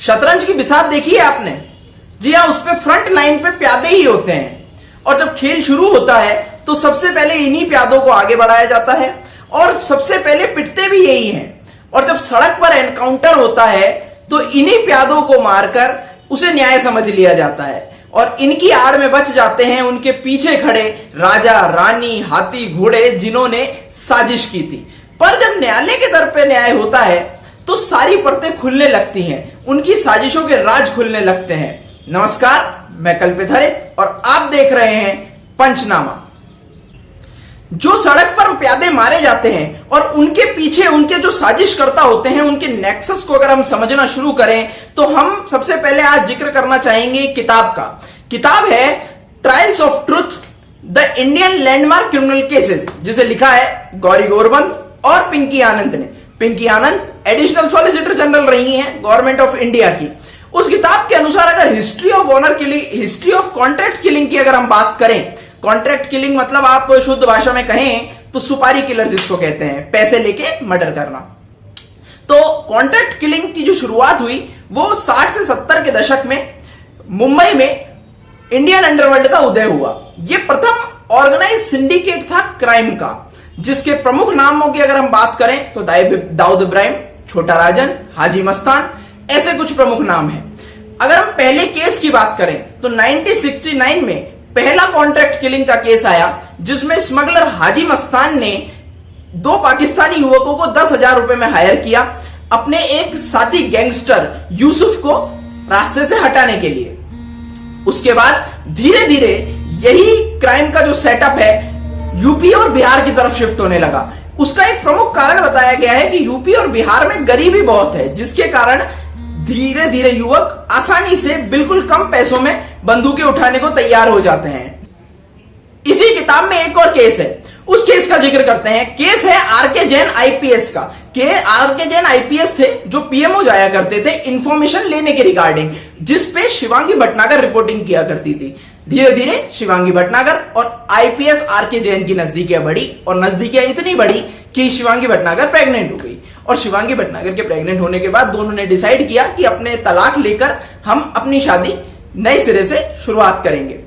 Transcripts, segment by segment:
शतरंज की बिसात देखी है आपने? जी हाँ, उस पे फ्रंट लाइन पे प्यादे ही होते हैं और जब खेल शुरू होता है तो सबसे पहले इन्हीं प्यादों को आगे बढ़ाया जाता है और सबसे पहले पिटते भी यही हैं। और जब सड़क पर एनकाउंटर होता है तो इन्हीं प्यादों को मारकर उसे न्याय समझ लिया जाता है और इनकी आड़ में बच जाते हैं उनके पीछे खड़े राजा, रानी, हाथी, घोड़े जिन्होंने साजिश की थी। पर जब न्यायालय के दर पे न्याय होता है तो सारी परतें खुलने लगती हैं, उनकी साजिशों के राज खुलने लगते हैं। नमस्कार, मैं कल्पित हरित और आप देख रहे हैं पंचनामा। जो सड़क पर प्यादे मारे जाते हैं और उनके पीछे उनके जो साजिशकर्ता होते हैं, उनके नेक्सस को अगर हम समझना शुरू करें तो हम सबसे पहले आज जिक्र करना चाहेंगे किताब का। किताब है trials of truth, the Indian landmark criminal cases, जिसे लिखा है गौरी गोरबंद और पिंकी आनंद ने। पिंकी आनंद एडिशनल सॉलिसिटर जनरल रही हैं गवर्नमेंट ऑफ इंडिया की। उस किताब के अनुसार अगर history of honour killing, history of contract killing की अगर हम बात करें, कॉन्ट्रैक्ट किलिंग मतलब आप शुद्ध भाषा में कहें तो सुपारी किलर जिसको कहते हैं, पैसे लेके मर्डर करना। तो कॉन्ट्रैक्ट किलिंग की जो शुरुआत हुई वो 60 से 70 के दशक में मुंबई में इंडियन अंडरवर्ल्ड का उदय हुआ। यह प्रथम ऑर्गेनाइज सिंडिकेट था क्राइम का, जिसके प्रमुख नामों की अगर हम बात करें तो दाऊद इब्राहिम, छोटा राजन, हाजी मस्तान, ऐसे कुछ प्रमुख नाम हैं। अगर हम पहले केस की बात करें तो 1969 में पहला कॉन्ट्रैक्ट किलिंग का केस आया, जिसमें स्मगलर हाजी मस्तान ने 2 पाकिस्तानी युवकों को 10,000 रुपए में हायर किया अपने एक साथी गैंगस्टर यूसुफ को रास्ते से हटाने के लिए। उसके बाद धीरे धीरे यही क्राइम का जो सेटअप है यूपी और बिहार की तरफ शिफ्ट होने लगा। उसका एक प्रमुख कारण बताया गया है कि यूपी और बिहार में गरीबी बहुत है, जिसके कारण धीरे धीरे युवक आसानी से बिल्कुल कम पैसों में बंदूकें उठाने को तैयार हो जाते हैं। इसी किताब में एक और केस है, उस केस का जिक्र करते हैं। केस है आरके जैन आईपीएस का। आरके जैन आईपीएस थे जो पीएमओ जाया करते थे इंफॉर्मेशन लेने के रिगार्डिंग, जिसपे शिवांगी भटनागर रिपोर्टिंग किया करती थी। धीरे धीरे शिवांगी भटनागर और आईपीएस आरके जैन की नजदीकियां बढ़ी और नजदीकियां इतनी बढ़ी कि शिवांगी भटनागर प्रेग्नेंट हो गई और शिवांगी भटनागर के प्रेग्नेंट होने के बाद दोनों ने डिसाइड किया कि अपने तलाक लेकर हम अपनी शादी नए सिरे से शुरुआत करेंगे।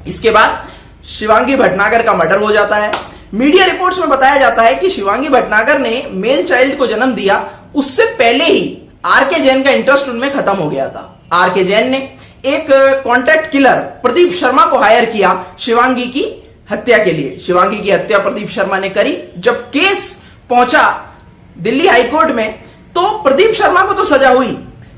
इसके बाद शिवांगी भटनागर का मर्डर हो जाता है। मीडिया रिपोर्ट्स में बताया जाता है कि शिवांगी भटनागर ने मेल चाइल्ड को जन्म दिया, उससे पहले ही आरके जैन का इंटरेस्ट उनमें खत्म हो गया था। आरके जैन ने एक कॉन्ट्रैक्ट किलर प्रदीप शर्मा को हायर किया शिवांगी की हत्या के लिए। शिवांगी की हत्या प्रदीप शर्मा ने करी। जब केस पहुंचा दिल्ली हाईकोर्ट में तो प्रदीप शर्मा को तो सजा हुई,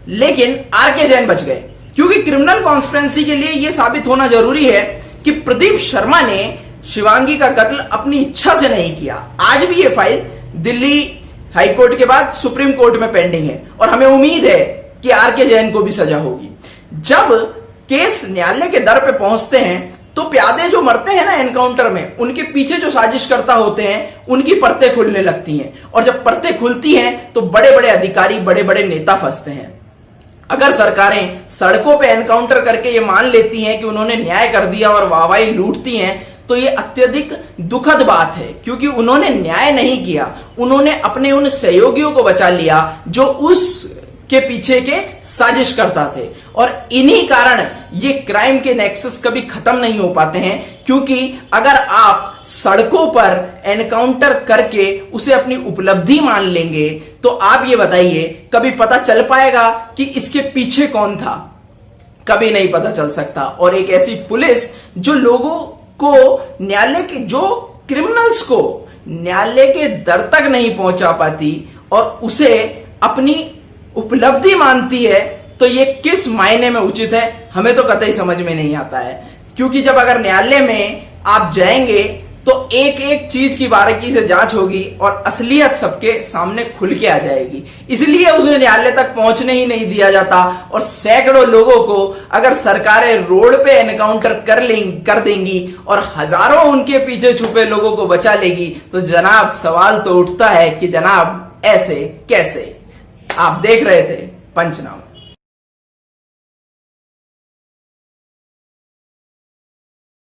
लेकिन आरके जैन बच गए, क्योंकि क्रिमिनल कॉन्स्पिरेंसी के लिए यह साबित होना जरूरी है कि प्रदीप शर्मा ने शिवांगी का कत्ल अपनी इच्छा से नहीं किया। आज भी यह फाइल दिल्ली हाईकोर्ट के बाद सुप्रीम कोर्ट में पेंडिंग है और हमें उम्मीद है कि आरके जैन को भी सजा होगी। जब केस न्यायालय के दर पे पहुंचते हैं तो प्यादे जो मरते हैं ना एनकाउंटर में, उनके पीछे जो साजिशकर्ता होते हैं उनकी परतें खुलने लगती हैं और जब परतें खुलती हैं तो बड़े बड़े अधिकारी, बड़े बड़े नेता फंसते हैं। अगर सरकारें सड़कों पे एनकाउंटर करके ये मान लेती हैं कि उन्होंने न्याय कर दिया और वाहवाही लूटती हैं तो ये अत्यधिक दुखद बात है, क्योंकि उन्होंने न्याय नहीं किया, उन्होंने अपने उन सहयोगियों को बचा लिया जो उस के पीछे के साजिश करता थे। और इन्हीं कारण ये क्राइम के नेक्सस कभी खत्म नहीं हो पाते हैं, क्योंकि अगर आप सड़कों पर एनकाउंटर करके उसे अपनी उपलब्धि मान लेंगे तो आप ये बताइए कभी पता चल पाएगा कि इसके पीछे कौन था? कभी नहीं पता चल सकता। और एक ऐसी पुलिस जो लोगों को न्यायालय के, जो क्रिमिनल्स को न्यायालय के दर तक नहीं पहुंचा पाती और उसे अपनी उपलब्धि मानती है, तो ये किस मायने में उचित है हमें तो कतई समझ में नहीं आता है। क्योंकि जब अगर न्यायालय में आप जाएंगे तो एक एक चीज की बारीकी से जांच होगी और असलियत सबके सामने खुल के आ जाएगी। इसलिए उसे न्यायालय तक पहुंचने ही नहीं दिया जाता और सैकड़ों लोगों को अगर सरकारें रोड पे एनकाउंटर कर देंगी और हजारों उनके पीछे छुपे लोगों को बचा लेगी, तो जनाब सवाल तो उठता है कि जनाब ऐसे कैसे? आप देख रहे थे पंचनामा।